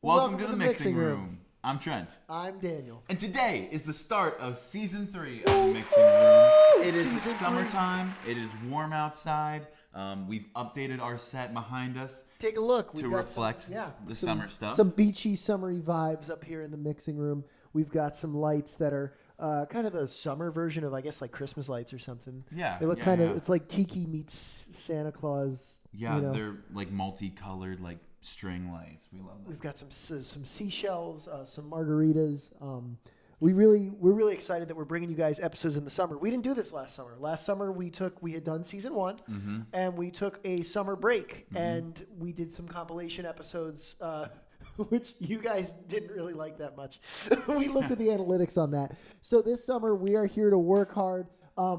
Welcome to the Mixing Room. I'm Trent. I'm Daniel. And today is the start of Season 3 of the Mixing Room. It is summertime. It is warm outside. We've updated our set behind us. Take a look. To reflect the summer stuff. Some beachy, summery vibes up here in the Mixing Room. We've got some lights that are kind of the summer version of, I guess, like Christmas lights or something. Yeah. They look it's like Tiki meets Santa Claus. Yeah, they're like multicolored, like string lights. We love them. We've got some seashells, some margaritas. We're really excited that we're bringing you guys episodes in the summer. We didn't do this last summer. Last summer we had done season 1, and we took a summer break, and we did some compilation episodes, which you guys didn't really like that much. We looked at the analytics on that. So this summer we are here to work hard.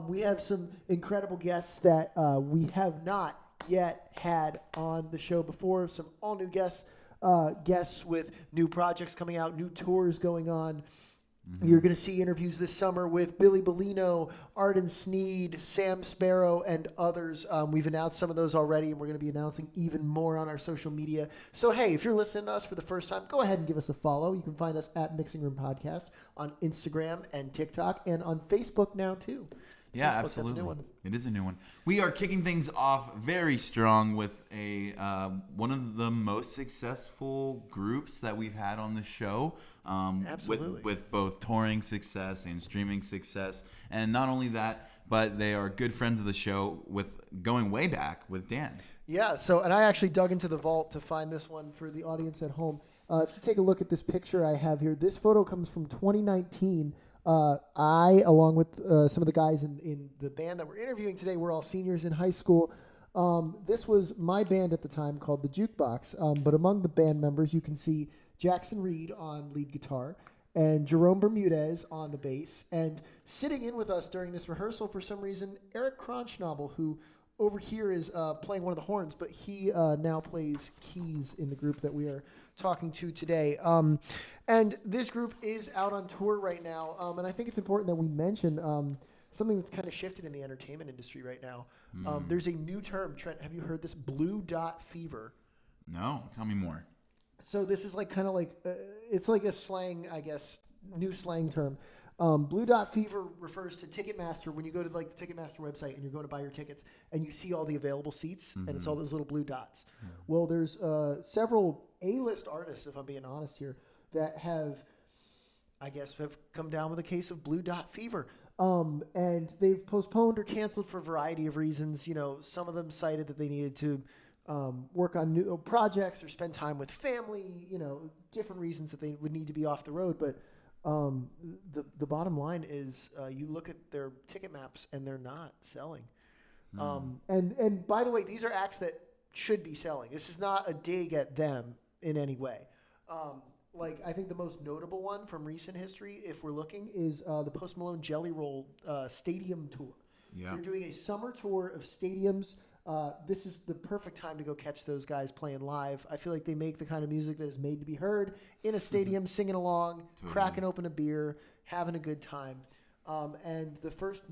We have some incredible guests that we have not yet had on the show before. Some all new guests with new projects coming out, new tours going on. You're going to see interviews this summer with Billy Bellino, Arden Sneed, Sam Sparrow, and others. We've announced some of those already, and we're going to be announcing even more on our social media. So, hey, if you're listening to us for the first time, go ahead and give us a follow. You can find us at Mixing Room Podcast on Instagram and TikTok, and on Facebook now, too. Yeah, Facebook, absolutely. that's a new one. It is a new one. We are kicking things off very strong with one of the most successful groups that we've had on the show. Absolutely. With both touring success and streaming success. And not only that, but they are good friends of the show with going way back with Dan. Yeah, and I actually dug into the vault to find this one for the audience at home. If you take a look at this picture I have here, this photo comes from 2019. I, along with some of the guys in the band that we're interviewing today, we're all seniors in high school. This was my band at the time called the Jukebox. But among the band members, you can see Jackson Reed on lead guitar and Jerome Bermudez on the bass. And sitting in with us during this rehearsal, for some reason, Eric Kronschnabel, who over here is playing one of the horns, but he now plays keys in the group that we are talking to today. And this group is out on tour right now. And I think it's important that we mention something that's kind of shifted in the entertainment industry right now. There's a new term. Trent, have you heard this? Blue dot fever. No, tell me more. So this is like kind of like, it's like a slang, I guess, new slang term. Blue dot fever refers to Ticketmaster. When you go to like the Ticketmaster website and you're going to buy your tickets and you see all the available seats and it's all those little blue dots. Well, there's several A-list artists, if I'm being honest here, that have come down with a case of blue dot fever. And they've postponed or canceled for a variety of reasons. You know, some of them cited that they needed to work on new projects or spend time with family, different reasons that they would need to be off the road. But the bottom line is you look at their ticket maps and they're not selling. And by the way, these are acts that should be selling. This is not a dig at them in any way. I think the most notable one from recent history, if we're looking, is the Post Malone Jelly Roll Stadium Tour. Yeah. They're doing a summer tour of stadiums. This is the perfect time to go catch those guys playing live. I feel like they make the kind of music that is made to be heard in a stadium, singing along, cracking open a beer, having a good time. And the first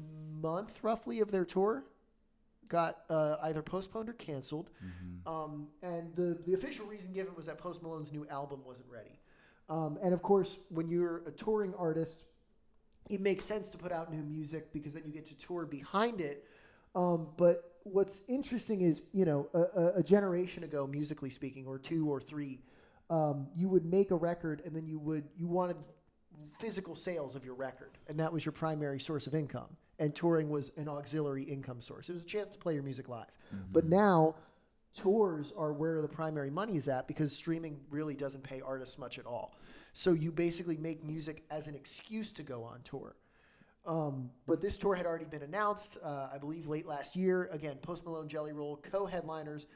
month, roughly, of their tour got either postponed or canceled. And the official reason given was that Post Malone's new album wasn't ready. And, of course, when you're a touring artist, it makes sense to put out new music because then you get to tour behind it. But what's interesting is, a generation ago, musically speaking, or 2 or 3, you would make a record and then you wanted physical sales of your record. And that was your primary source of income. And touring was an auxiliary income source. It was a chance to play your music live. But now tours are where the primary money is at because streaming really doesn't pay artists much at all. So you basically make music as an excuse to go on tour. But this tour had already been announced, I believe, late last year. Again, Post Malone, Jelly Roll, co-headliners.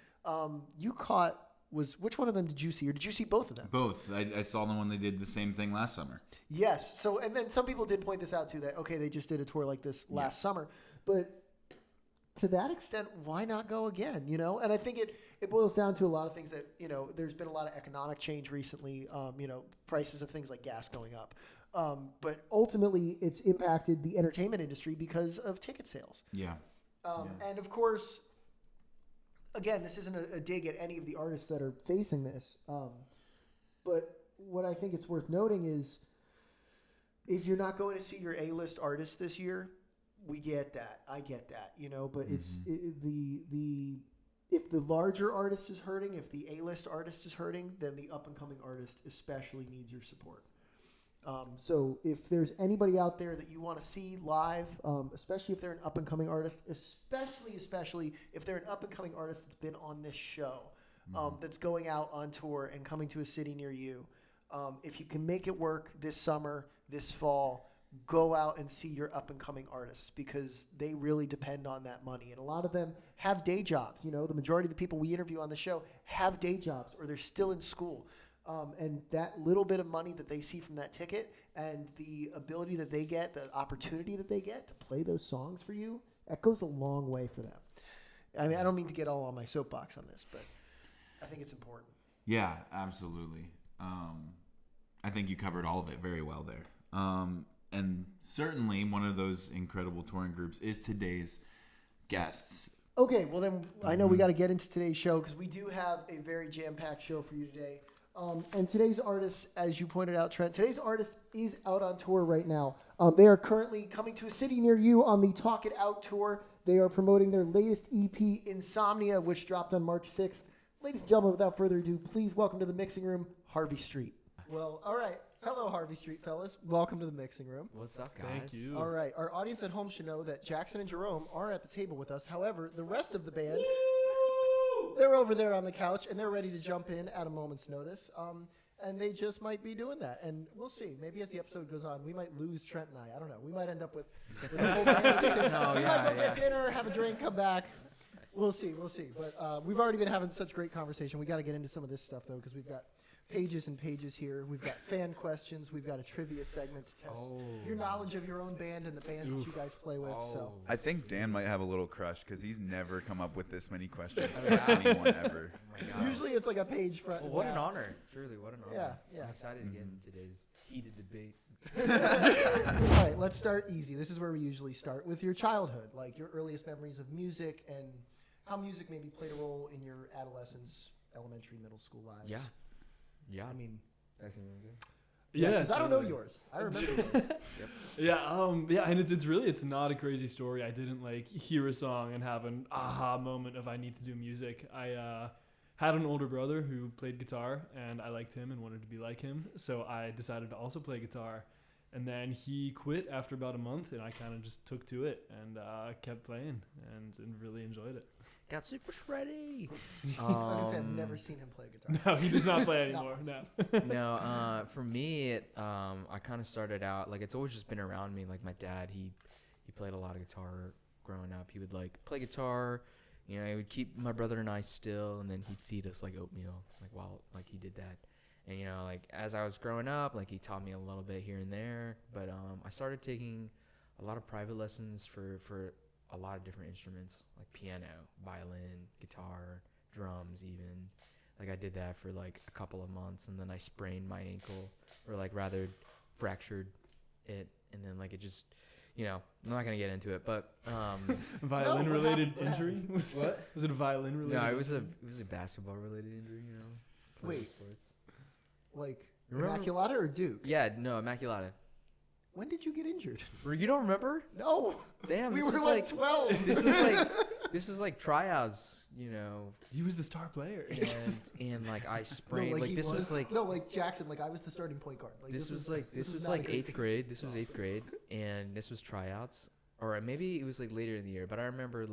Which one of them did you see? Or did you see both of them? Both. I saw them when they did the same thing last summer. Yes. So, and then some people did point this out too, that, okay, they just did a tour like this last summer. But to that extent, why not go again, And I think it boils down to a lot of things that, there's been a lot of economic change recently, prices of things like gas going up. But ultimately, it's impacted the entertainment industry because of ticket sales. Yeah. And of course, again, this isn't a dig at any of the artists that are facing this. But what I think it's worth noting is if you're not going to see your A-list artist this year, we get that. I get that, but it's if the larger artist is hurting, if the A-list artist is hurting, then the up-and-coming artist especially needs your support. So if there's anybody out there that you want to see live, especially if they're an up-and-coming artist, especially if they're an up-and-coming artist that's been on this show, that's going out on tour and coming to a city near you, if you can make it work this summer, this fall, go out and see your up-and-coming artists because they really depend on that money. And a lot of them have day jobs. The majority of the people we interview on the show have day jobs or they're still in school. And that little bit of money that they see from that ticket and the ability that they get, the opportunity that they get to play those songs for you, that goes a long way for them. I mean, I don't mean to get all on my soapbox on this, but I think it's important. Yeah, absolutely. I think you covered all of it very well there. And certainly one of those incredible touring groups is today's guests. Okay, well then I know we got to get into today's show because we do have a very jam-packed show for you today. And today's artist, as you pointed out, Trent, today's artist is out on tour right now. They are currently coming to a city near you on the Talk It Out tour. They are promoting their latest EP, Insomnia, which dropped on March 6th. Ladies and gentlemen, without further ado, please welcome to the mixing room, Harvey Street. Well, all right. Hello, Harvey Street fellas. Welcome to the mixing room. What's up, guys? Thank you. All right. Our audience at home should know that Jackson and Jerome are at the table with us. However, the rest of the band, they're over there on the couch, and they're ready to jump in at a moment's notice. And they just might be doing that. And we'll see. Maybe as the episode goes on, we might lose Trent and I don't know. We might end up with a whole band. We might go get dinner, have a drink, come back. We'll see. But we've already been having such great conversation. We got to get into some of this stuff, though, because we've got pages and pages here. We've got fan questions. We've got a trivia segment to test your knowledge of your own band and the bands that you guys play with. So I think Dan might have a little crush because he's never come up with this many questions for anyone ever. usually it's like a page front. Well, what an honor. Truly, what an honor. Yeah. I'm excited to get into today's heated debate. All right, let's start easy. This is where we usually start with your childhood, like your earliest memories of music and how music maybe played a role in your adolescence, elementary, middle school lives. Yeah. I mean, Yeah, because I don't know yours. I remember yours. And it's not a crazy story. I didn't hear a song and have an aha moment of I need to do music. I had an older brother who played guitar, and I liked him and wanted to be like him, so I decided to also play guitar. And then he quit after about a month, and I kind of just took to it and kept playing and really enjoyed it. Got super shreddy. I was gonna say I've never seen him play guitar. No, he does not play anymore. No. No, for me, I kind of started out, it's always just been around me. Like my dad, he played a lot of guitar growing up. He would play guitar, he would keep my brother and I still, and then he'd feed us oatmeal, while he did that. And, as I was growing up, he taught me a little bit here and there. But I started taking a lot of private lessons for a lot of different instruments, like piano, violin, guitar, drums even. I did that for, a couple of months, and then I sprained my ankle, or, rather fractured it. And then, it just, I'm not going to get into it, but... Violin-related injury? What? Was it a violin-related No, it was a basketball-related injury, Wait. Sports. Remember? Immaculata or Duke? Yeah, no, Immaculata. When did you get injured? You don't remember? No. Damn, We this were was 12. This was tryouts, He was the star player. and I sprained. No, Jackson. I was the starting point guard. This was not a great eighth thing. grade. This was eighth grade, and this was tryouts, or maybe it was later in the year. But I remember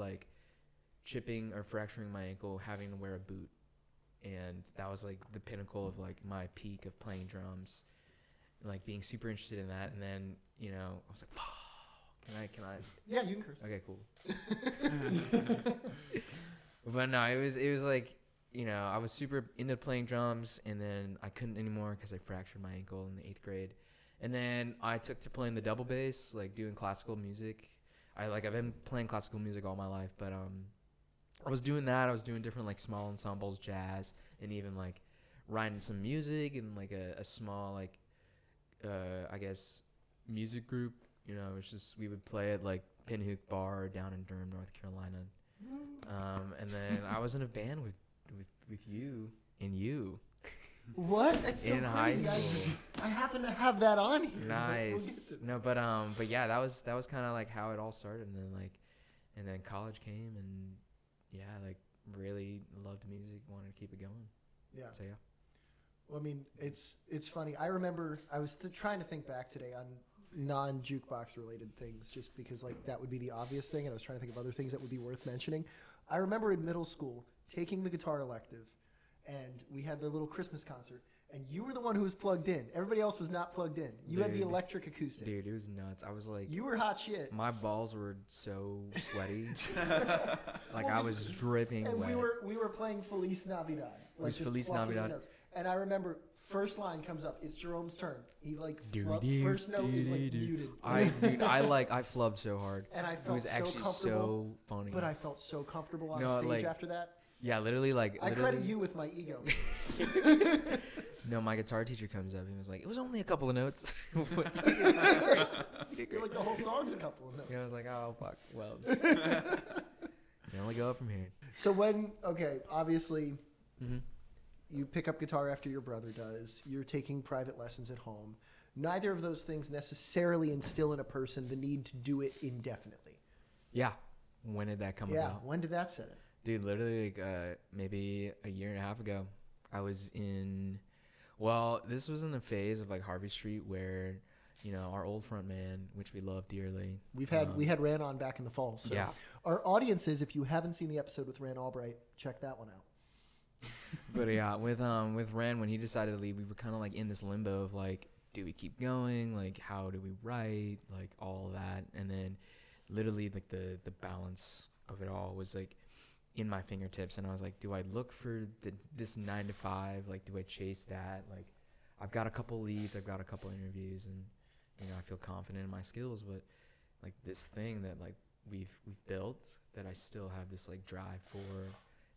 chipping or fracturing my ankle, having to wear a boot, and that was the pinnacle of my peak of playing drums, and being super interested in that. And then I was like, "Fuck, can I?" Yeah, you can curse. Okay, cool. But no, it was I was super into playing drums, and then I couldn't anymore because I fractured my ankle in the 8th grade. And then I took to playing the double bass, doing classical music. I've been playing classical music all my life, but I was doing that. I was doing different small ensembles, jazz, and even writing some music and a small I guess music group. It's just we would play at Pinhook Bar down in Durham, North Carolina. And then I was in a band with you and you. What? That's so In high crazy. school. I happen to have that on here. Nice. No, but yeah, that was kind of like how it all started, and then college came, and yeah, like really loved music, wanted to keep it going. Yeah. So yeah. Well, I mean, it's funny. I remember I was trying to think back today on non-jukebox related things, just because like that would be the obvious thing, and I was trying to think of other things that would be worth mentioning. I remember in middle school taking the guitar elective, and we had the little Christmas concert, and you were the one who was plugged in. Everybody else was not plugged in. You had the Dude. electric acoustic. Dude, it was nuts. I was like, You were hot shit. my balls were so sweaty, like Well, I was dripping And wet. we were playing Feliz Navidad. was just Feliz plucking the Navidad. notes. And I remember first line comes up. It's Jerome's turn. He like Doo-doo-doo, first note is like doo-doo-doo. muted. I flubbed so hard. And I It felt was so actually comfortable. so funny. But I felt so comfortable on No, stage like, after that. yeah, literally, like I credit you with my ego. No, my guitar teacher comes up and was like, "It was only a couple of notes." You did You're great. like the whole song's a couple of notes. Yeah, I was like, "Oh fuck." Well, you only go up from here. So obviously Mm-hmm. you pick up guitar after your brother does. You're taking private lessons at home. Neither of those things necessarily instill in a person the need to do it indefinitely. Yeah. When did that come Yeah. about? When did that set in? Dude, literally, like, maybe a year and a half ago, I was in. Well, this was in the phase of like Harvey Street, where, you know, our old front man, which we love dearly. We had Ran on back in the fall. So Yeah. our audiences, if you haven't seen the episode with Ran Albright, check that one out. But yeah, with Ren, when he decided to leave, we were kind of like in this limbo of like, do we keep going? Like, how do we write? Like, all of that. And then literally like the balance of it all was like in my fingertips. And I was like, do I look for this 9 to 5? Like, do I chase that? Like, I've got a couple leads, I've got a couple interviews, and, you know, I feel confident in my skills. But like this thing that like we've built, that I still have this like drive for,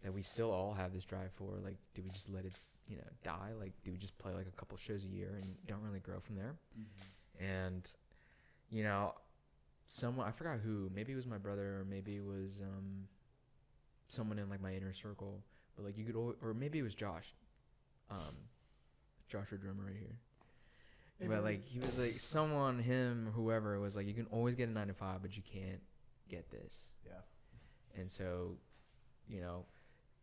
that we still all have this drive for, like, do we just let it, you know, die? Like, do we just play like a couple shows a year and don't really grow from there? Mm-hmm. And, you know, someone, I forgot who, maybe it was my brother, or maybe it was someone in like my inner circle, but like you could, or maybe it was Josh, our drummer right here. But like he was like someone, him, whoever, was like, you can always get a 9 to 5, but you can't get this. Yeah. And so, you know,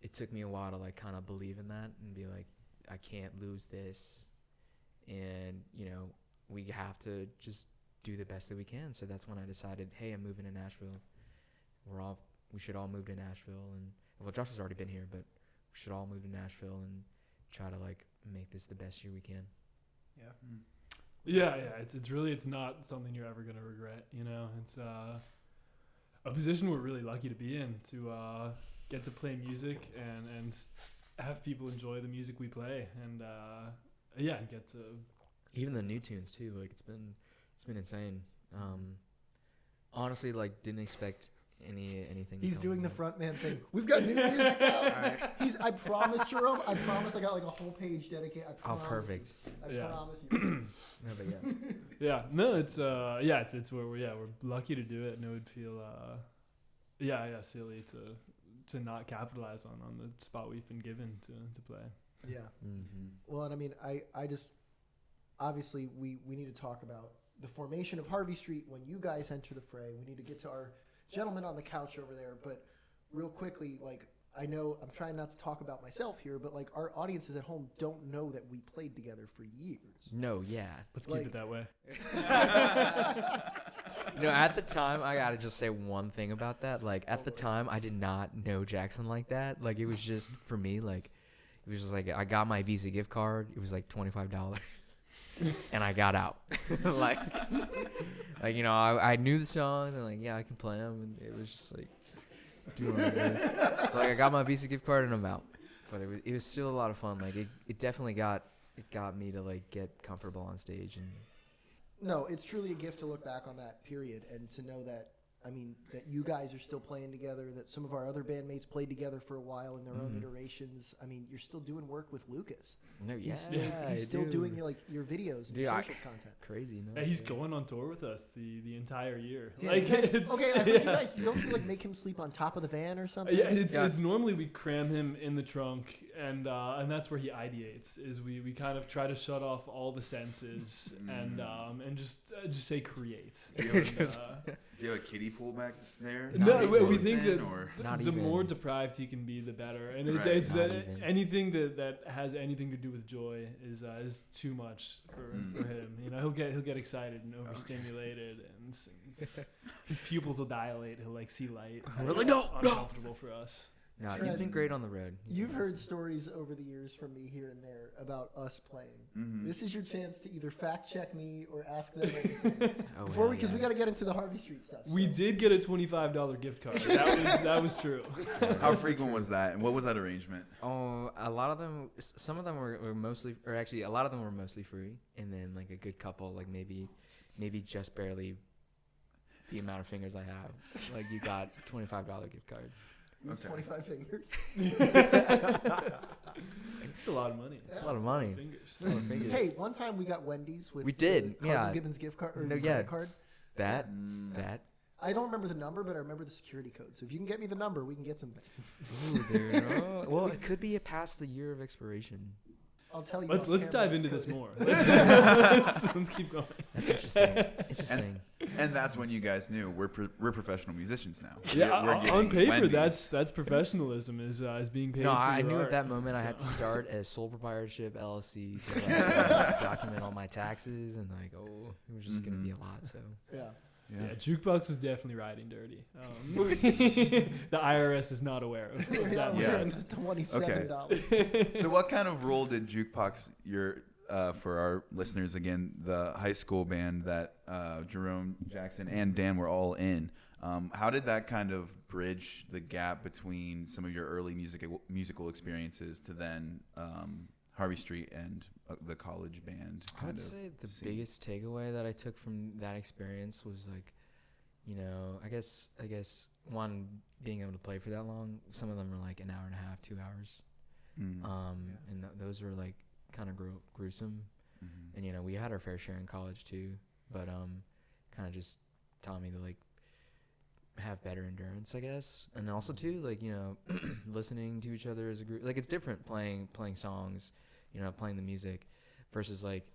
it took me a while to like kind of believe in that and be like, I can't lose this, and, you know, we have to just do the best that we can. So that's when I decided, hey, I'm moving to Nashville. We should all move to Nashville, and well, Josh has already been here, but we should all move to Nashville and try to like make this the best year we can. Yeah. Yeah. It's not something you're ever gonna regret. You know, it's a position we're really lucky to be in, to get to play music and have people enjoy the music we play, and get to Even the new tunes too. Like it's been insane. Honestly, like didn't expect anything. He's to come doing from the it. front man thing. We've got new music now. Alright. I promise, Jerome. I promise I got like a whole page dedicated. I Oh, promise perfect. You. Yeah. I promise you. No, but yeah. Yeah, no, it's it's where we're lucky to do it, and it would feel silly to not capitalize on the spot we've been given to play. Yeah. Mm-hmm. Well, and I mean, I just obviously we need to talk about the formation of Harvey Street when you guys enter the fray. We need to get to our gentleman on the couch over there, but real quickly, like, I know I'm trying not to talk about myself here, but like our audiences at home don't know that we played together for years. No, yeah. Let's Like- keep it that way. You know, at the time, I gotta just say one thing about that. Like, at the time, I did not know Jackson like that. Like, it was just, for me, like, it was just like, I got my Visa gift card. It was like $25. And I got out. like, you know, I knew the songs, and like, yeah, I can play them. And it was just like, do what I did. Like, I got my Visa gift card, and I'm out. But it was still a lot of fun. Like, it definitely got me to, like, get comfortable on stage. And No, it's truly a gift to look back on that period and to know that, I mean, that you guys are still playing together, that some of our other bandmates played together for a while in their own iterations. I mean, you're still doing work with Lucas. no, yeah, He's still doing like your videos and Dude, your socials content. crazy. No, He's yeah. going on tour with us the entire year. Damn, Like, you guys- it's okay, I heard you guys, don't you like make him sleep on top of the van or something? Yeah, it's normally we cram him in the trunk and that's where he ideates. Is we kind of try to shut off all the senses and just say create. Do you have a kiddie pool back there? No, we think that the even. more deprived he can be, the better. And Right. it's Not that even. anything that has anything to do with joy is too much for him. You know, he'll get excited and overstimulated, and his pupils will dilate. He'll like see light. We're like, It's no. uncomfortable for us. No, he's Trent, been great on the road. You've heard stories over the years from me here and there about us playing. Mm-hmm. This is your chance to either fact check me or ask them anything. Oh, Before yeah, because we yeah. got to get into the Harvey Street stuff. We so. did get a $25 gift card. That was true. How frequent was that, and what was that arrangement? Oh, a lot of them. Some of them were mostly, or actually, a lot of them were mostly free, and then like a good couple, like maybe just barely the amount of fingers I have. Like you got $25 gift card. You have Okay. 25 fingers. It's a lot of money. It's a lot of money. Fingers. A lot of fingers. Hey, one time we got Wendy's with We did, the yeah. Cardinal Gibbons gift card or No, credit yeah. card. That. I don't remember the number, but I remember the security code. So if you can get me the number, we can get some things. Ooh, there. Well, it could be past the year of expiration. I'll tell you. Let's off dive camera into the this code. more. Let's keep going. That's interesting. Interesting. And that's when you guys knew we're professional musicians now. Yeah, We're on getting paper, Wendy's. that's professionalism is being paid. No, for I your knew art. at that moment I had to start a sole proprietorship LLC to like, document all my taxes, and like, it was just gonna be a lot. So Yeah. Yeah, Jukebox was definitely riding dirty. The IRS is not aware of We're that. not Yeah. wearing the $27. So what kind of role did Jukebox, for our listeners again, the high school band that Jerome, Jackson, and Dan were all in, how did that kind of bridge the gap between some of your early musical experiences to then Harvey Street and the college band? I would say the biggest takeaway that I took from that experience was like, I guess one, being able to play for that long. Some of them were like an hour and a half, 2 hours, and those were like kind of gruesome. And we had our fair share in college too, but kind of just taught me to like have better endurance, I guess. And also too, like listening to each other as a group. Like it's different playing songs, playing the music versus like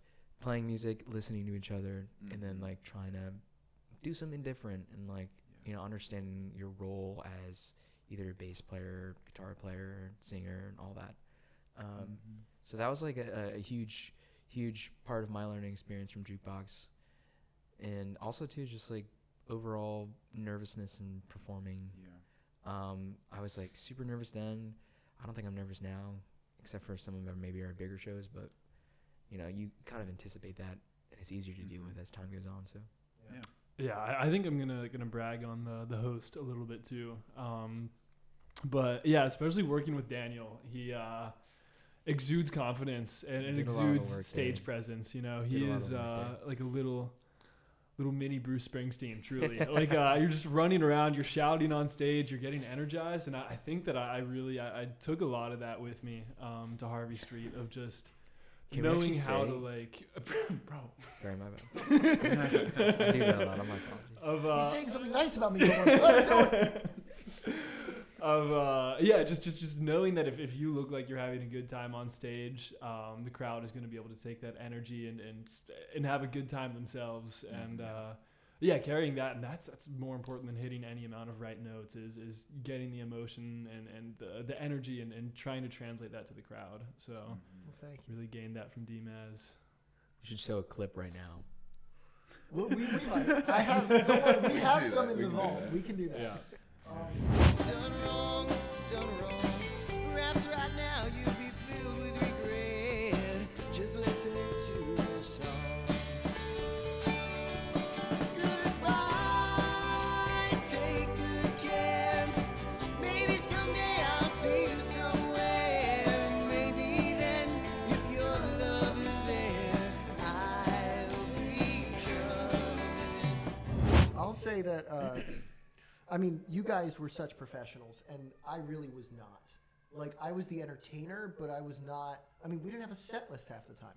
playing music, listening to each other, and then like trying to do something different and like understanding your role as either a bass player, guitar player, singer, and all that. So that was like a huge part of my learning experience from Jukebox. And also too, just like overall nervousness in performing. I was like super nervous then. I don't think I'm nervous now, except for some of them maybe our bigger shows, but you kind of anticipate that, and it's easier to deal with as time goes on. So Yeah, I think I'm gonna brag on the host a little bit too. But yeah, especially working with Daniel, he exudes confidence and Did a lot of the exudes work stage there. presence. He Did a lot is of the work there. like a little mini Bruce Springsteen, truly. Like you're just running around, you're shouting on stage, you're getting energized, and I think that I took a lot of that with me to Harvey Street of just Can we knowing actually how say- to like, bro. Sorry, my bad. I do that a lot. I'm my apologies. He's saying something nice about me. Let Just knowing that if you look like you're having a good time on stage, the crowd is going to be able to take that energy and have a good time themselves. And carrying that, and that's more important than hitting any amount of right notes is getting the emotion and the energy and trying to translate that to the crowd. So thank you. really gained that from D-Maz. You should show a clip right now. We might. Don't worry, we have some in the vault. We can do that. Yeah. Done wrong, perhaps right now you'll be filled with regret just listening to this song. Goodbye, take good care. Maybe someday I'll see you somewhere, and maybe then, if your love is there, I'll be I'll say that. I mean, you guys were such professionals, and I really was not. Like, I was the entertainer, but I was not. I mean, we didn't have a set list half the time.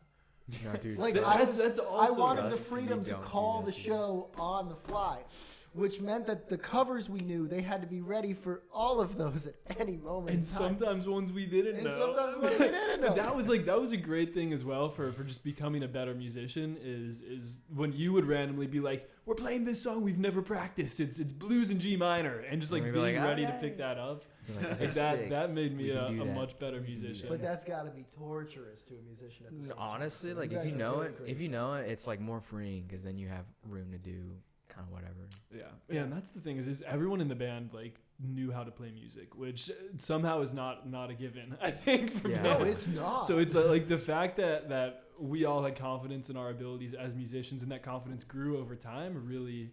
No, dude. Like, That's I also wanted the us. freedom We to don't do call that the shit. show on the fly. which meant that the covers we knew, they had to be ready for all of those at any moment. And in time. sometimes ones we didn't And know. sometimes ones we didn't know. That was a great thing as well for just becoming a better musician is when you would randomly be like, we're playing this song we've never practiced. It's blues in G minor, and just like And being we'd be like, ready "Ah, to pick that up. You're like, Like "That's that sick." that made me We a can do that. much better We can do musician. But that's got to be torturous to a musician. At the same time. Honestly, So like you if guys you are know very it, great if you at know it, it's like more freeing because then you have room to do kind of whatever. Yeah, and that's the thing is everyone in the band like knew how to play music, which somehow is not a given. I think for Yeah. No, bands. it's not. So it's like the fact that we all had confidence in our abilities as musicians, and that confidence grew over time, really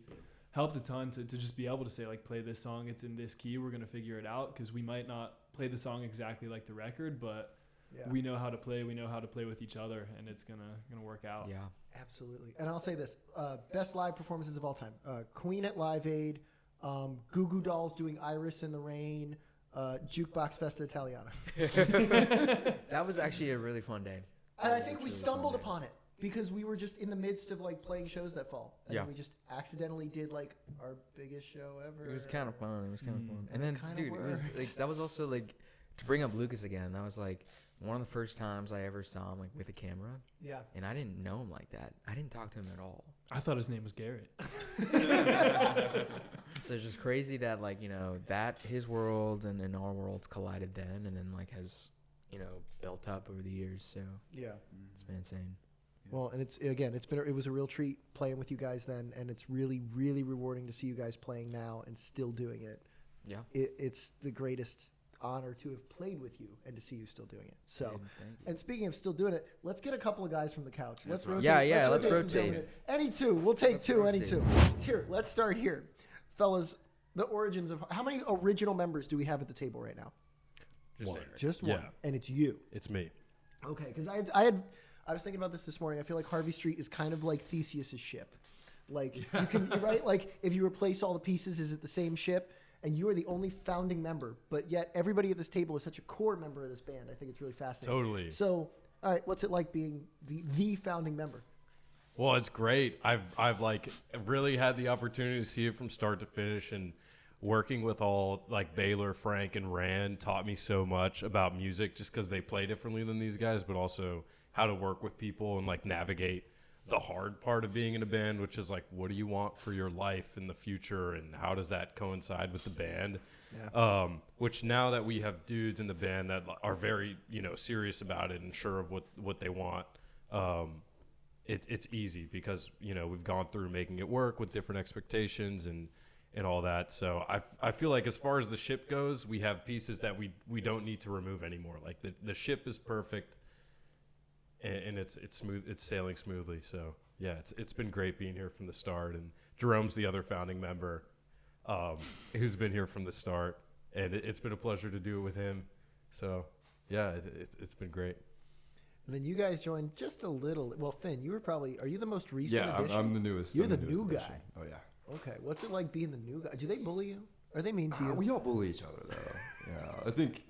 helped a ton to just be able to say like, play this song, it's in this key, we're gonna figure it out, because we might not play the song exactly like the record, but Yeah. we know how to play with each other, and it's gonna work out. Yeah. Absolutely. And I'll say this, best live performances of all time. Queen at Live Aid, Goo Goo Dolls doing Iris in the Rain, Jukebox Festa Italiana. That was actually a really fun day. And I That was think we a really stumbled fun day. upon it because we were just in the midst of like playing shows that fall. And Yeah. then we just accidentally did like our biggest show ever. It was kind of fun. It was kind of fun. And It then, kinda dude, it was like that was also like to bring up Lucas again. That was like one of the first times I ever saw him like with a camera, Yeah. and I didn't know him like that. I didn't talk to him at all. I thought his name was Garrett. So it's just crazy that like that his world and our worlds collided then, and then like has built up over the years. So Yeah. it's been insane. Well, and it was a real treat playing with you guys then, and it's really, really rewarding to see you guys playing now and still doing it. Yeah. It's the greatest honor to have played with you and to see you still doing it. So, Dude, thank you. and speaking of still doing it, let's get a couple of guys from the couch. Let's rotate. Yeah, let's some rotate. gentlemen. Any two. We'll take Let's two. Any rotate. two. Here, let's start here, fellas. The origins of how many original members do we have at the table right now? Just one, Yeah. and it's you. It's me. Okay, because I was thinking about this morning. I feel like Harvey Street is kind of like Theseus's ship. Like you can, you're right. Like if you replace all the pieces, is it the same ship? And you are the only founding member, but yet everybody at this table is such a core member of this band. I think it's really fascinating. Totally. So, all right, what's it like being the founding member? Well, it's great. I've like really had the opportunity to see it from start to finish, and working with all like Baylor, Frank, and Rand taught me so much about music, just because they play differently than these guys, but also how to work with people and like navigate the hard part of being in a band, which is like, what do you want for your life in the future, and how does that coincide with the band? Yeah. Which now that we have dudes in the band that are very serious about it and sure of what they want, it's easy because we've gone through making it work with different expectations and all that. So I feel like as far as the ship goes, we have pieces that we don't need to remove anymore. Like the ship is perfect. And it's smooth. It's sailing smoothly. So yeah, it's been great being here from the start. And Jerome's the other founding member, who's been here from the start, and it's been a pleasure to do it with him. So yeah, it's been great. And then you guys joined just a little. Well, Finn, are you the most recent Yeah, addition? I'm the newest. You're I'm the newest new addition. guy. Oh yeah. Okay, what's it like being the new guy? Do they bully you? Are they mean to you? We all bully each other though. Yeah, I think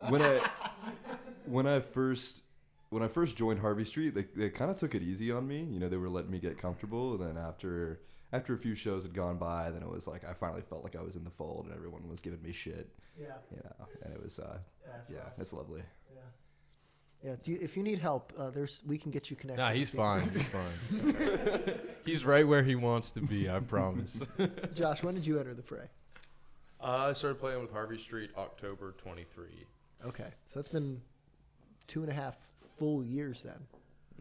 when I first joined Harvey Street, they kind of took it easy on me. They were letting me get comfortable, and then after a few shows had gone by, then it was like I finally felt like I was in the fold, and everyone was giving me shit. Yeah. And it was That's yeah, rough. it's lovely. Yeah. If you need help, we can get you connected. Nah, he's fine. He's fine. He's right where he wants to be. I promise. Josh, when did you enter the fray? I started playing with Harvey Street October 23. Okay, so that's been 2.5 full years then,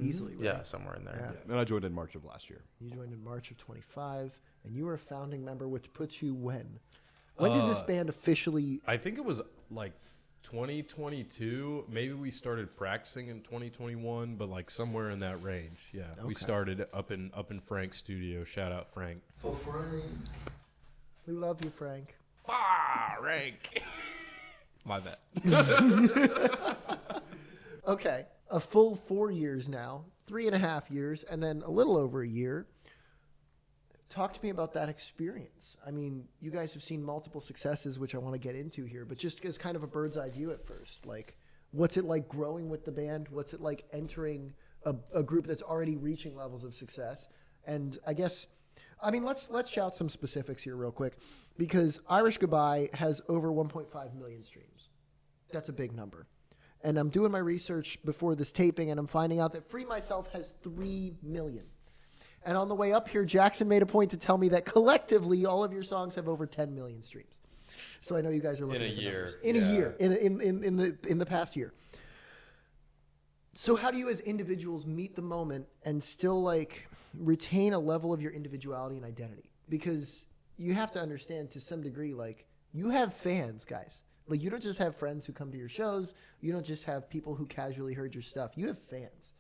easily. Right? Yeah, somewhere in there. Yeah. And I joined in March of last year. You joined in March of 25, and you were a founding member, which puts you when? When did this band officially? I think it was like 2022. Maybe we started practicing in 2021, but like somewhere in that range. Yeah, Okay. we started up in Frank's studio. Shout out Frank. We love you, Frank. Frank. My bad. Okay, a full 4 years now, 3.5 years, and then a little over a year. Talk to me about that experience. I mean, you guys have seen multiple successes, which I want to get into here, but just as kind of a bird's eye view at first, like, what's it like growing with the band? What's it like entering a group that's already reaching levels of success? And I guess I mean, let's shout some specifics here real quick, because Irish Goodbye has over 1.5 million streams. That's a big number. And I'm doing my research before this taping, and I'm finding out that Free Myself has 3 million. And on the way up here, Jackson made a point to tell me that collectively, all of your songs have over 10 million streams. So I know you guys are looking In a at the year, numbers. In a year, in the past year. So how do you as individuals meet the moment and still like retain a level of your individuality and identity? Because you have to understand to some degree, like, you have fans, guys. Like, you don't just have friends who come to your shows. You don't just have people who casually heard your stuff. You have fans.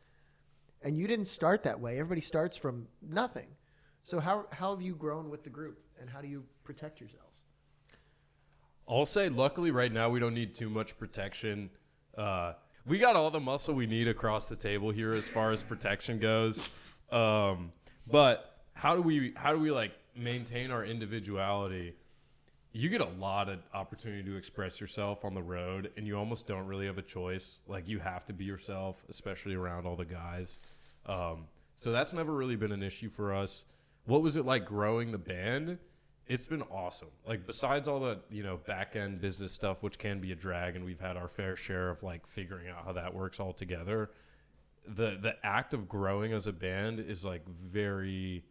And you didn't start that way. Everybody starts from nothing. So how have you grown with the group, and how do you protect yourselves? I'll say, luckily, right now we don't need too much protection. We got all the muscle we need across the table here as far as protection goes. But how do we like maintain our individuality? You get a lot of opportunity to express yourself on the road, and you almost don't really have a choice. Like, you have to be yourself, especially around all the guys. So that's never really been an issue for us. What was it like growing the band? It's been awesome. Like, besides all the, back end business stuff, which can be a drag, and we've had our fair share of like figuring out how that works all together. The act of growing as a band is like very,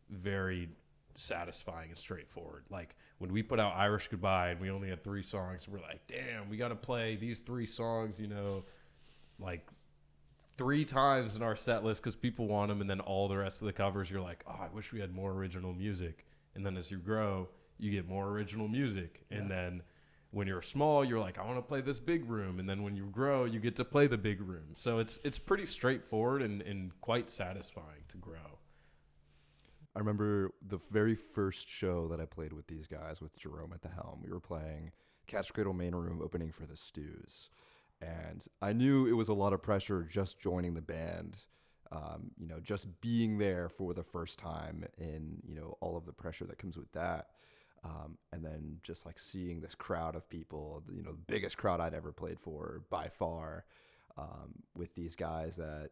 very satisfying and straightforward. Like, when we put out Irish Goodbye and we only had 3 songs, we're like, damn, we got to play these 3 songs, like 3 times in our set list because people want them, and then all the rest of the covers, you're like, oh, I wish we had more original music. And then as you grow, you get more original music. Yeah. And then when you're small, you're like, I want to play this big room. And then when you grow, you get to play the big room. So it's pretty straightforward and quite satisfying to grow. I remember the very first show that I played with these guys, with Jerome at the helm. We were playing Catch Cradle Main Room, opening for the Stews. And I knew it was a lot of pressure just joining the band, just being there for the first time, and, all of the pressure that comes with that. And then just like seeing this crowd of people, the biggest crowd I'd ever played for by far, with these guys that,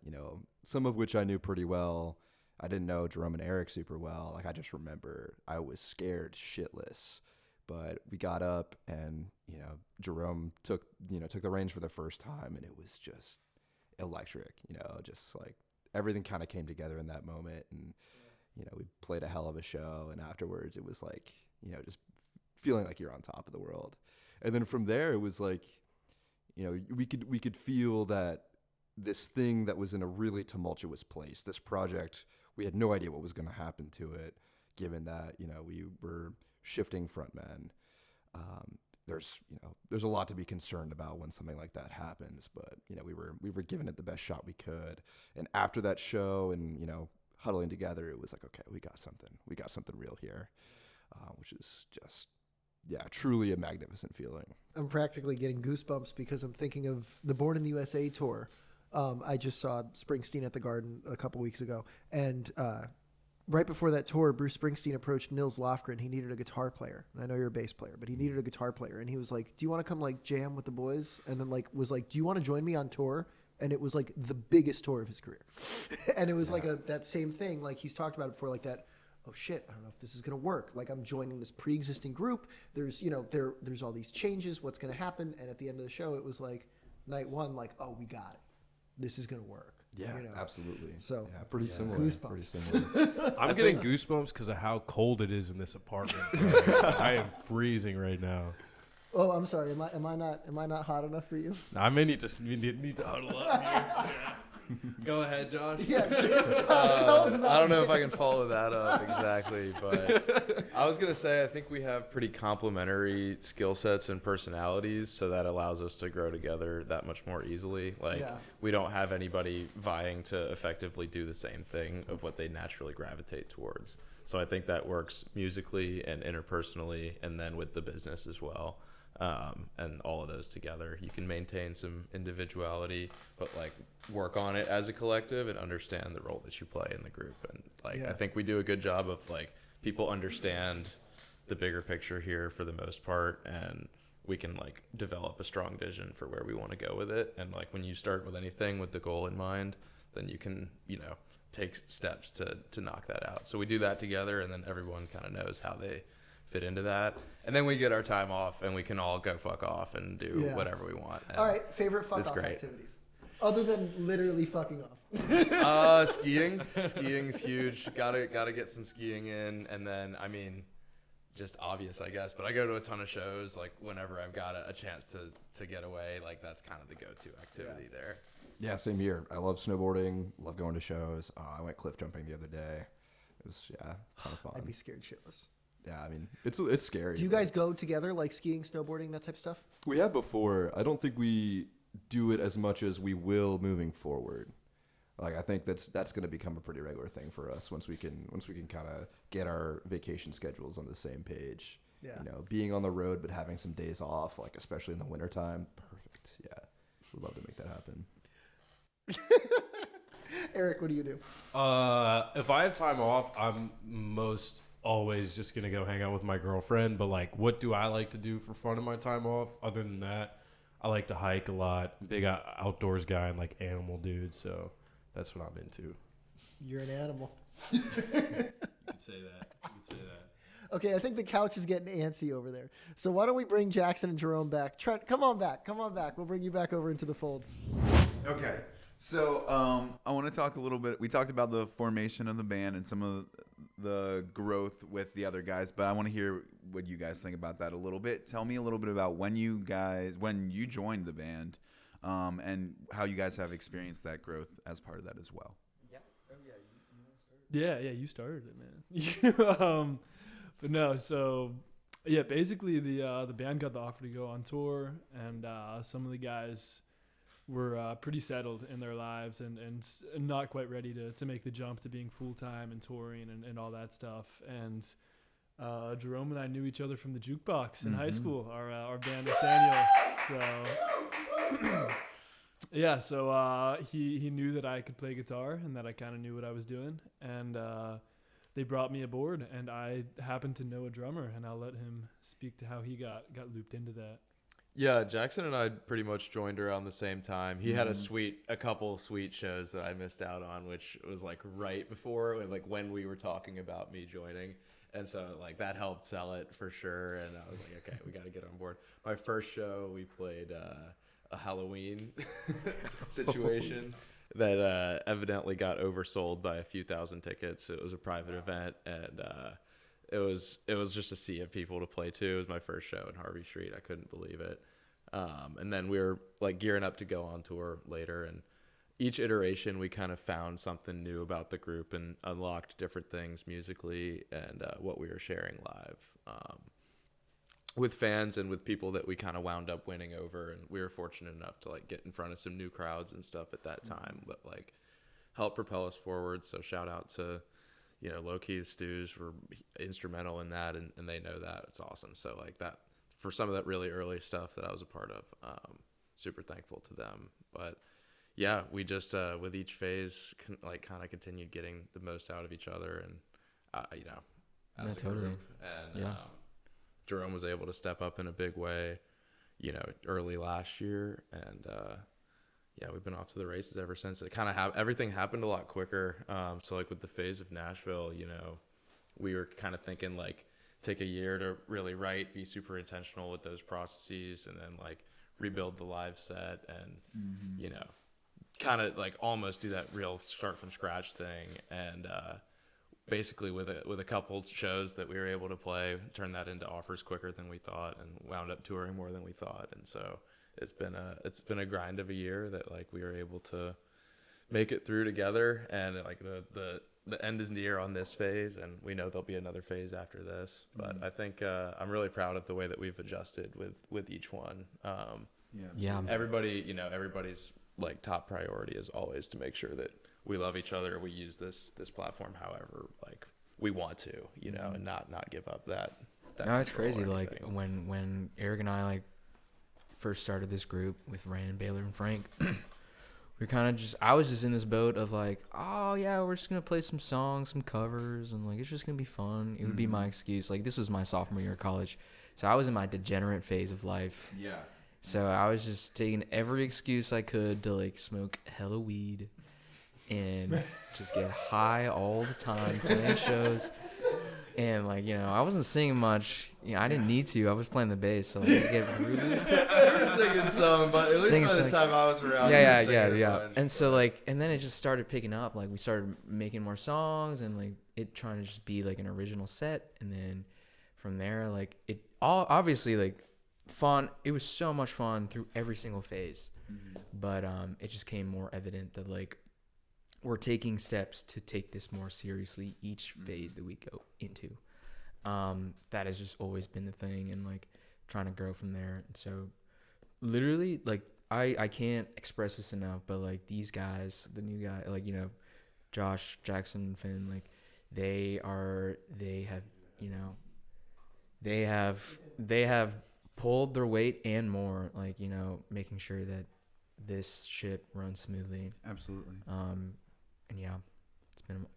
some of which I knew pretty well. I didn't know Jerome and Eric super well. Like, I just remember I was scared shitless, but we got up and, Jerome took the reins for the first time, and it was just electric, just like everything kind of came together in that moment. And, we played a hell of a show. And afterwards it was like, just feeling like you're on top of the world. And then from there, it was like, we could feel that this thing that was in a really tumultuous place, this project, we had no idea what was going to happen to it, given that, we were shifting frontmen. There's a lot to be concerned about when something like that happens, but, we were giving it the best shot we could. And after that show and, huddling together, it was like, okay, we got something real here, which is just, truly a magnificent feeling. I'm practically getting goosebumps because I'm thinking of the Born in the USA tour. I just saw Springsteen at the Garden a couple weeks ago, and right before that tour, Bruce Springsteen approached Nils Lofgren. He needed a guitar player. And I know you're a bass player, but he needed a guitar player, and he was like, "Do you want to come like jam with the boys?" And then was like, "Do you want to join me on tour?" And it was like the biggest tour of his career, and it was like that same thing. Like, he's talked about it before, like that. Oh shit, I don't know if this is gonna work. Like, I'm joining this pre-existing group. There's there's all these changes. What's gonna happen? And at the end of the show, it was like night one, like, oh, we got it. This is gonna work. Yeah, absolutely. So pretty similar. Goosebumps. Pretty similar. I'm getting goosebumps because of how cold it is in this apartment. I am freezing right now. Oh, I'm sorry. Am I not hot enough for you? I may need to huddle up here. Go ahead, Josh. Yeah, I don't know if I can follow that up exactly, but I was going to say I think we have pretty complementary skill sets and personalities, so that allows us to grow together that much more easily. Like, we don't have anybody vying to effectively do the same thing of what they naturally gravitate towards. So I think that works musically and interpersonally, and then with the business as well. And all of those together, you can maintain some individuality, but like work on it as a collective and understand the role that you play in the group. And I think we do a good job of like people understand the bigger picture here for the most part, and we can like develop a strong vision for where we want to go with it. And like when you start with anything with the goal in mind, then you can, take steps to knock that out. So we do that together, and then everyone kind of knows how they fit into that. And then we get our time off, and we can all go fuck off and do whatever we want. And all right, favorite fuck off activities other than literally fucking off. Skiing. Skiing's huge. Gotta get some skiing in, and then I mean, just obvious, I guess. But I go to a ton of shows. Like whenever I've got a chance to get away, like that's kind of the go-to activity there. Yeah, same here. I love snowboarding. Love going to shows. I went cliff jumping the other day. It was a ton of fun. I'd be scared shitless. Yeah, I mean it's scary. Do you guys go together, like skiing, snowboarding, that type of stuff? We have before. I don't think we do it as much as we will moving forward. Like I think that's going to become a pretty regular thing for us once we can kind of get our vacation schedules on the same page. Yeah. You know, being on the road but having some days off, like especially in the wintertime, perfect. Yeah. We'd love to make that happen. Eric, what do you do? If I have time off, I'm most always just gonna go hang out with my girlfriend. But like, what do I like to do for fun in my time off? Other than that, I like to hike a lot. Big outdoors guy and like animal dude. So that's what I'm into. You're an animal. You could say that. Okay, I think the couch is getting antsy over there. So why don't we bring Jackson and Jerome back? Trent, come on back. We'll bring you back over into the fold. Okay. So I want to talk a little bit. We talked about the formation of the band and some of the growth with the other guys, but I want to hear what you guys think about that a little bit. Tell me a little bit about when you joined the band, and how you guys have experienced that growth as part of that as well. Yeah. Oh yeah. Yeah, you started it, man. But no, so yeah, basically the band got the offer to go on tour, and some of the guys were pretty settled in their lives and not quite ready to make the jump to being full-time and touring and all that stuff. And Jerome and I knew each other from the Jukebox in high school, our band with Daniel. So yeah, so he knew that I could play guitar and that I kind of knew what I was doing. And they brought me aboard, and I happened to know a drummer, and I'll let him speak to how he got looped into that. Yeah, Jackson and I pretty much joined around the same time. He had a couple sweet shows that I missed out on, which was like right before, like when we were talking about me joining. And so like that helped sell it for sure. And I was like, okay, we got to get on board. My first show, we played a Halloween situation that evidently got oversold by a few thousand tickets. It was a private event, and it was just a sea of people to play to. It was my first show in Harvey Street. I couldn't believe it. And then we were like gearing up to go on tour later, and each iteration we kind of found something new about the group and unlocked different things musically and what we were sharing live with fans and with people that we kind of wound up winning over. And we were fortunate enough to like get in front of some new crowds and stuff at that time that like helped propel us forward. So shout out to, you know, Low Key Stews were instrumental in that, and they know that. It's awesome. So like that, for some of that really early stuff that I was a part of, super thankful to them. But yeah, we just with each phase kind of continued getting the most out of each other, and you know, as a group. And Jerome was able to step up in a big way, you know, early last year, and yeah, we've been off to the races ever since. It kind of everything happened a lot quicker. So like with the phase of Nashville, you know, we were kind of thinking like take a year to really write, be super intentional with those processes, and then like rebuild the live set and you know, kind of like almost do that real start from scratch thing. And basically with a couple shows that we were able to play, turn that into offers quicker than we thought, and wound up touring more than we thought. And so it's been a grind of a year that like we were able to make it through together. And like the end is near on this phase, and we know there'll be another phase after this. But I think I'm really proud of the way that we've adjusted with each one. Everybody's like top priority is always to make sure that we love each other. We use this platform however like we want to, you know, and not give up that. No, it's crazy. Like when Eric and I like first started this group with Ryan, Baylor, and Frank, we kind of I was just in this boat of like, oh yeah, we're just gonna play some songs, some covers, and like it's just gonna be fun. It would be my excuse. Like this was my sophomore year of college, so I was in my degenerate phase of life. Yeah. So I was just taking every excuse I could to like smoke hella weed and just get high all the time playing shows. And like, you know, I wasn't singing much. You know, I didn't need to. I was playing the bass, so like, I get really. You were singing some, but at least by the time I was around, yeah. And so like, and then it just started picking up. Like we started making more songs, and like it trying to just be like an original set. And then from there, like it all obviously like fun. It was so much fun through every single phase, but it just came more evident that like we're taking steps to take this more seriously each phase that we go into. That has just always been the thing, and like trying to grow from there. And so literally like I can't express this enough, but like these guys, the new guy, like, you know, Josh, Jackson, Finn, like they have pulled their weight and more, like, you know, making sure that this ship runs smoothly. Absolutely. And yeah,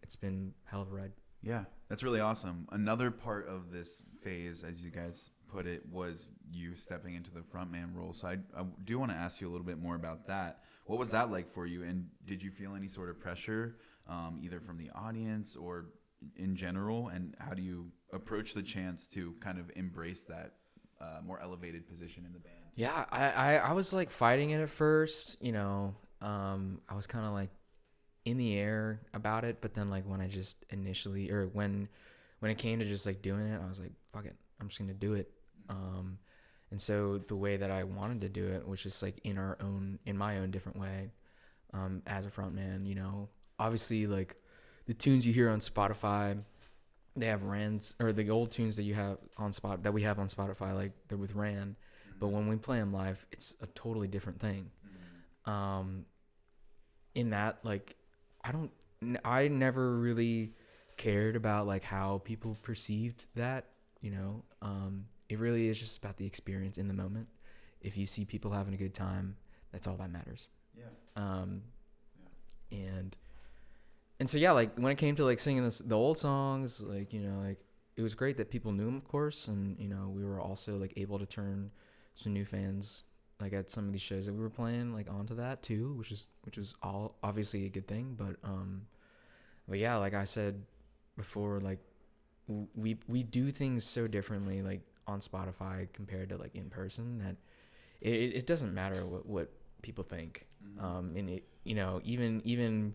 it's been a hell of a ride. Yeah, that's really awesome. Another part of this phase, as you guys put it, was you stepping into the frontman role. So I do want to ask you a little bit more about that. What was that like for you? And did you feel any sort of pressure, either from the audience or in general? And how do you approach the chance to kind of embrace that more elevated position in the band? Yeah, I was like fighting it at first, you know. I was kind of like in the air about it, but then like when I just initially, or when it came to just like doing it, I was like, fuck it, I'm just gonna do it. And so the way that I wanted to do it was just like in my own different way, as a frontman, you know. Obviously, like the tunes you hear on Spotify, they have Rand's, or the old tunes that we have on Spotify, like they're with Rand, but when we play them live, it's a totally different thing. In that, like, I never really cared about like how people perceived that, you know. It really is just about the experience in the moment. If you see people having a good time, that's all that matters. Yeah. And so yeah, like when it came to like singing the old songs, like, you know, like it was great that people knew them, of course, and you know, we were also like able to turn some new fans like at some of these shows that we were playing like onto that too, which was all obviously a good thing. But yeah, like I said before, like we do things so differently like on Spotify compared to like in person that it doesn't matter what people think. And it, you know, even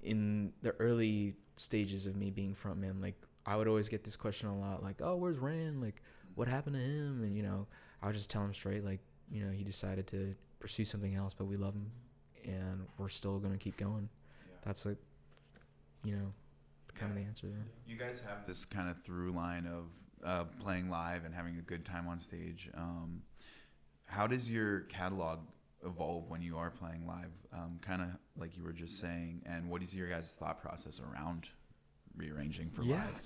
in the early stages of me being frontman, like I would always get this question a lot, like, oh, where's Rand? Like, what happened to him? And, you know, I would just tell him straight, like, you know, he decided to pursue something else, but we love him and we're still going to keep going. Yeah. That's like, you know, kind of the answer there. You guys have this kind of through line of playing live and having a good time on stage. How does your catalog evolve when you are playing live, kind of like you were just saying, and what is your guys' thought process around rearranging for live?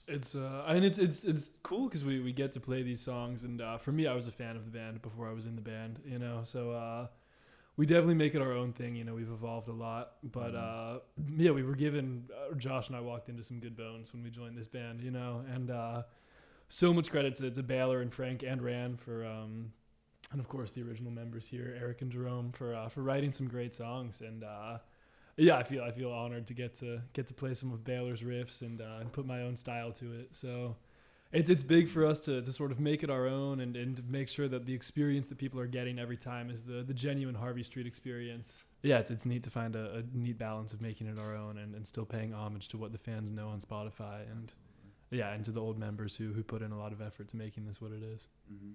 It's and it's cool because we get to play these songs, and for me, I was a fan of the band before I was in the band, you know, so we definitely make it our own thing, you know. We've evolved a lot, but yeah, we were given, Josh and I walked into some good bones when we joined this band, you know, and so much credit to Baylor and Frank and Rand for and of course the original members here, Eric and Jerome, for writing some great songs. And yeah, I feel honored to get to play some of Baylor's riffs and put my own style to it. So it's big for us to sort of make it our own and to make sure that the experience that people are getting every time is the genuine Harvey Street experience. Yeah, it's neat to find a neat balance of making it our own and still paying homage to what the fans know on Spotify, and yeah, and to the old members who put in a lot of effort to making this what it is. Mm-hmm.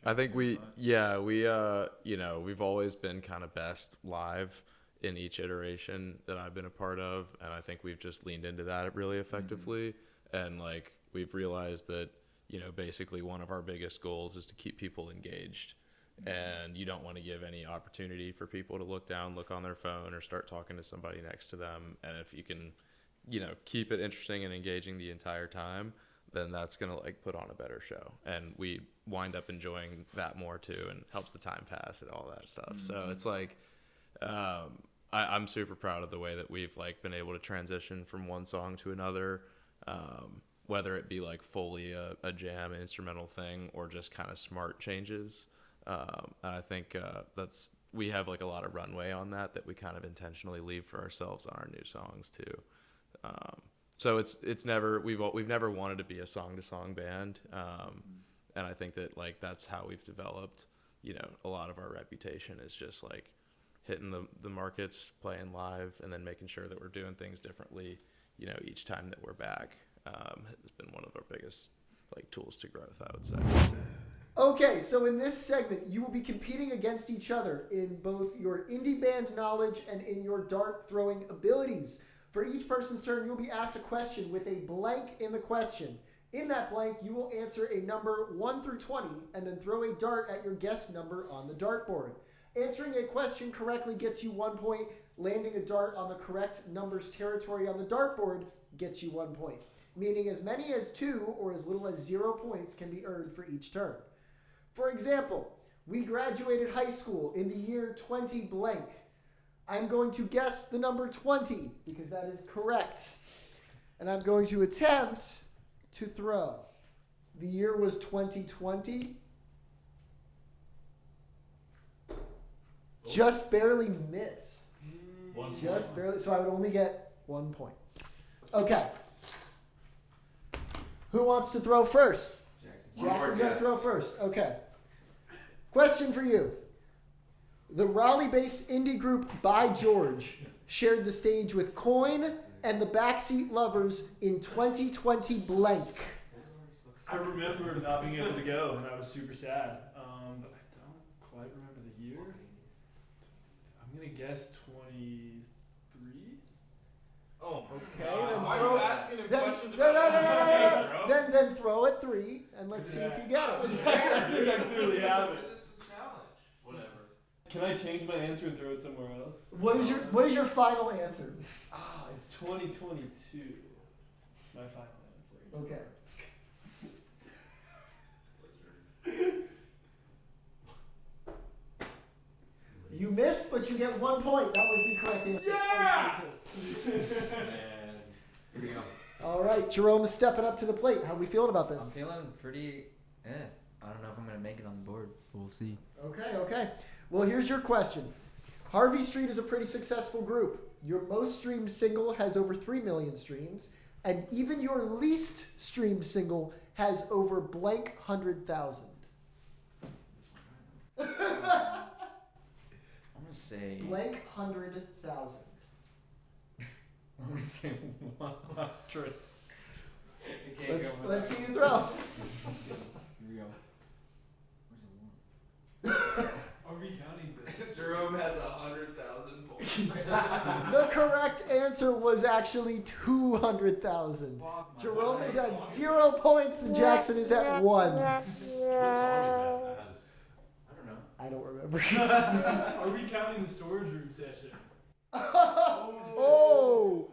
I think we you know, we've always been kind of best live in each iteration that I've been a part of, and I think we've just leaned into that really effectively. And like we've realized that, you know, basically one of our biggest goals is to keep people engaged, and you don't want to give any opportunity for people to look on their phone or start talking to somebody next to them. And if you can, you know, keep it interesting and engaging the entire time, then that's going to like put on a better show. And we wind up enjoying that more too, and helps the time pass and all that stuff. Mm-hmm. So it's like, I'm super proud of the way that we've like been able to transition from one song to another, whether it be like fully a jam instrumental thing or just kind of smart changes. And I think that's we have like a lot of runway on that we kind of intentionally leave for ourselves on our new songs too. So it's never we've never wanted to be a song-to-song band, and I think that like that's how we've developed, you know, a lot of our reputation is just like hitting the markets, playing live, and then making sure that we're doing things differently, you know, each time that we're back. Has been one of our biggest like tools to growth, I would say. Okay, so in this segment, you will be competing against each other in both your indie band knowledge and in your dart throwing abilities. For each person's turn, you'll be asked a question with a blank in the question. In that blank, you will answer a number 1 through 20 and then throw a dart at your guess number on the dartboard. Answering a question correctly gets you 1 point. Landing a dart on the correct number's territory on the dartboard gets you 1 point. Meaning as many as 2 or as little as 0 points can be earned for each turn. For example, we graduated high school in the year 20 blank. I'm going to guess the number 20 because that is correct. And I'm going to attempt to throw. The year was 2020. Just barely missed. Just barely. So I would only get 1 point. Okay. Who wants to throw first? Jackson's going to throw first. Okay. Question for you. The Raleigh-based indie group By George shared the stage with Coin and the Backseat Lovers in 2020 blank. I remember not being able to go, and I was super sad. But I don't quite remember the year. I'm going to guess 23? Oh, okay. then Why throw, are you asking him questions about then throw at 3, and let's see if you get it. I think I clearly have it. It's a challenge. Whatever. Can I change my answer and throw it somewhere else? What is your final answer? It's 2022. My final answer. Okay. You missed, but you get 1 point. That was the correct answer. Yeah! Here we go. All right, Jerome is stepping up to the plate. How are we feeling about this? I'm feeling pretty. I don't know if I'm gonna make it on the board. We'll see. Okay. Well, here's your question. Harvey Street is a pretty successful group. Your most streamed single has over 3 million streams, and even your least streamed single has over blank 100,000. I'm gonna say blank 100,000. I'm gonna say 100. Let's see you throw. Here we go. Are we counting this? Jerome has 100,000 points. The correct answer was actually 200,000. Jerome is at 0 points and Jackson is at 1. What song is that? I don't know. I don't remember. Are we counting the storage room session? Oh!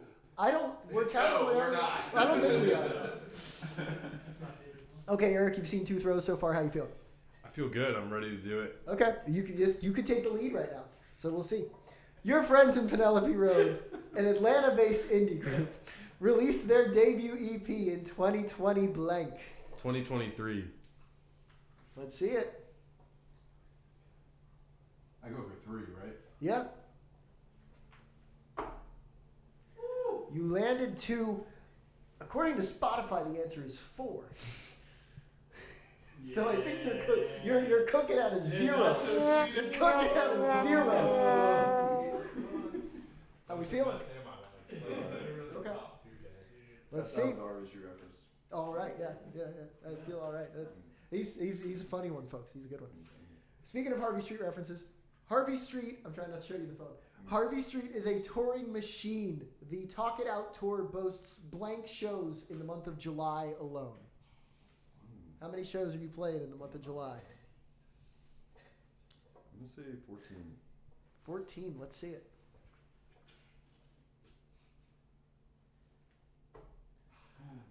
We're counting whatever. We're not. I don't think we are. That's my favorite one. Okay, Eric, you've seen 2 throws so far. How you feel? I feel good. I'm ready to do it. Okay, you could take the lead right now. So we'll see. Your friends in Penelope Road, an Atlanta-based indie group, released their debut EP in 2020 blank. 2023. Let's see it. I go for 3, right? Yeah. You landed 2. According to Spotify, the answer is 4. So I think you're cooking at a 0. You're cooking at a 0. How we feeling? Okay. Let's see. All right. Yeah. I feel all right. He's a funny one, folks. He's a good one. Speaking of Harvey Street references, Harvey Street. I'm trying not to show you the phone. Harvey Street is a touring machine. The Talk It Out tour boasts blank shows in the month of July alone. How many shows are you playing in the month of July? I'm going to say 14. 14. Let's see it.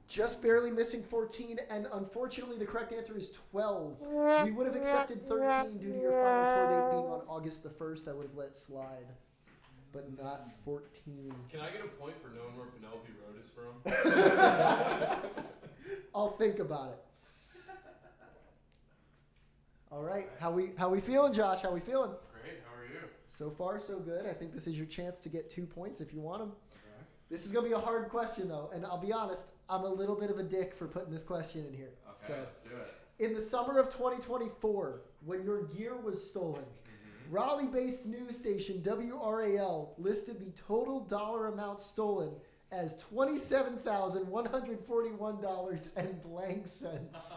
Just barely missing 14, and unfortunately the correct answer is 12. We would have accepted 13 due to your final tour date being on August the 1st. I would have let it slide, but not 14. Can I get a point for knowing where Penelope Road is from? I'll think about it. All right, how we feeling, Josh? How we feeling? Great. How are you? So far, so good. I think this is your chance to get 2 points if you want them. This is going to be a hard question, though. And I'll be honest, I'm a little bit of a dick for putting this question in here. Okay, So, let's do it. in the summer of 2024, when your gear was stolen, Raleigh-based news station WRAL listed the total dollar amount stolen as $27,141 and blank cents.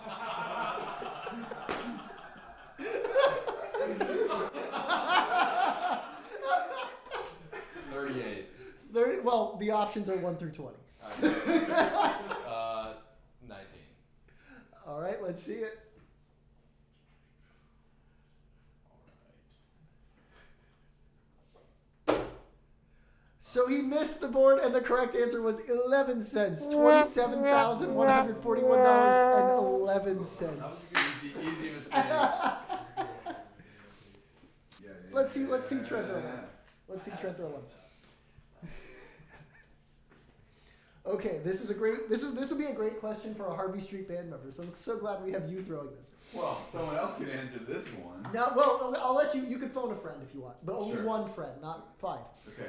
38. Well, the options are 1 through 20. 19. All right, let's see it. So he missed the board, and the correct answer was 11 cents. $27,141.11. Easy mistake. Let's see Trent throw one. Let's see Trent throw one. Okay, this would be a great question for a Harvey Street band member. So I'm so glad we have you throwing this. Well, someone else could answer this one. Now, well, I'll let you. You can phone a friend if you want, but only Sure. one friend, not 5. Okay.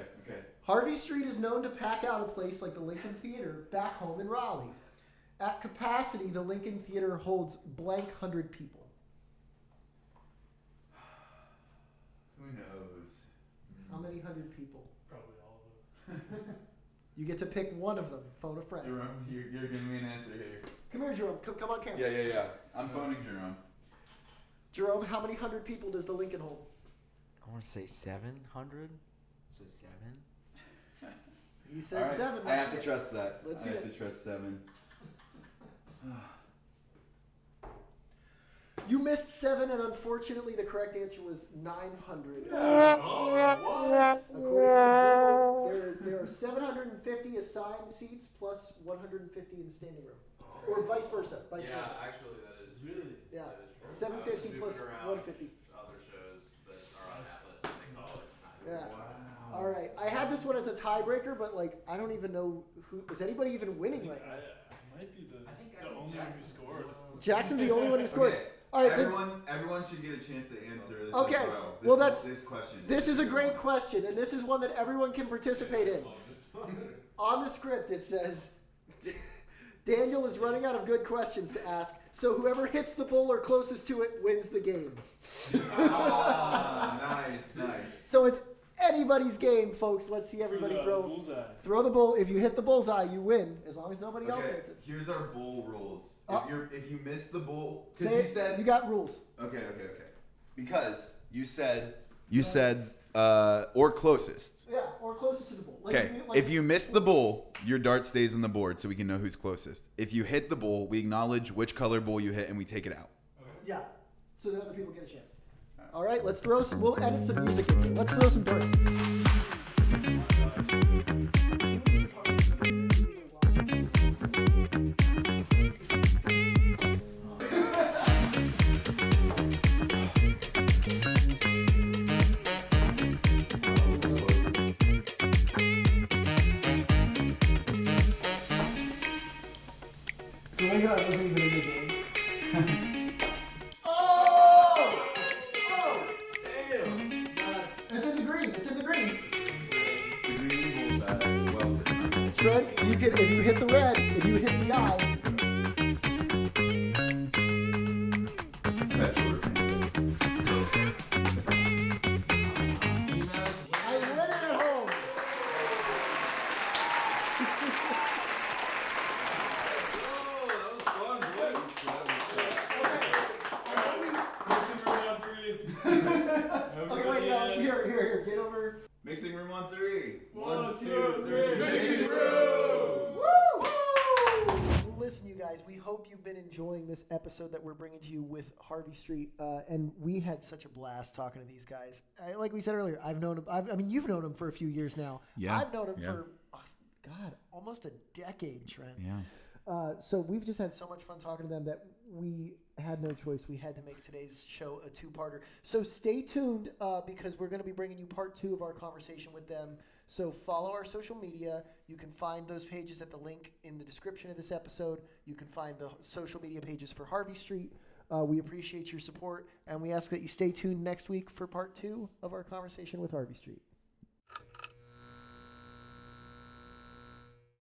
Harvey Street is known to pack out a place like the Lincoln Theater back home in Raleigh. At capacity, the Lincoln Theater holds blank 100 people. Who knows? How many 100 people? Probably all of us. You get to pick one of them. Phone a friend. Jerome, you're giving me an answer here. Come here, Jerome. Come on camera. Yeah. I'm phoning Jerome. Jerome, how many 100 people does the Lincoln hold? I want to say 700. So 7. He says All right. 7. I have to trust that. Let's I see have it. to trust 7. You missed 7, and unfortunately, the correct answer was 900. According to Google, there are 750 assigned seats plus 150 in standing room, or vice versa. Actually, that is Really? Yeah, that is true. 750 plus Moving around 150. Other shows that are on that list, and they call it 900. Yeah. All right. I had this one as a tiebreaker, but I don't even know who is anybody even winning right now. Might be the think only one who scored. Jackson's the only one who scored. Okay. All right. Everyone should get a chance to answer this. Okay, As well. well, This question. This is a great question, and this is one that everyone can participate in. On the script, it says, Daniel is running out of good questions to ask, so whoever hits the bull or closest to it wins the game. Nice. So it's anybody's game, folks. Let's see everybody throw the bull. If you hit the bullseye, you win, as long as nobody else hits it. Here's our bull rules. If you miss the bull, Say because it, you said you got rules. Okay. Because you said or closest. Yeah, or closest to the bull. Like Okay. If you miss the bull, your dart stays on the board, so we can know who's closest. If you hit the bull, we acknowledge which color bull you hit, and we take it out. Yeah, so that other people get a chance. All right, let's throw some. We'll edit some music in here. Let's throw some darts. So I wasn't even in the game. It's in the green. It's in the green. The green bullseye. Well, Trent, you can, if you hit the red, if you hit the eye. that's short. I win it at home. Okay, wait, no, here, get over. Mixing room on 3. 1, 2, 3. Mixing room. Listen, you guys, we hope you've been enjoying this episode that we're bringing to you with Harvey Street, and we had such a blast talking to these guys. Like we said earlier, I've known them. I mean, you've known them for a few years now. Yeah, I've known them yeah. for, God, almost a decade, Trent. Yeah. So we've just had so much fun talking to them that we had no choice. We had to make today's show a 2-parter. So stay tuned because we're going to be bringing you part 2 of our conversation with them. So follow our social media. You can find those pages at the link in the description of this episode. You can find the social media pages for Harvey Street. We appreciate your support, and we ask that you stay tuned next week for part 2 of our conversation with Harvey Street.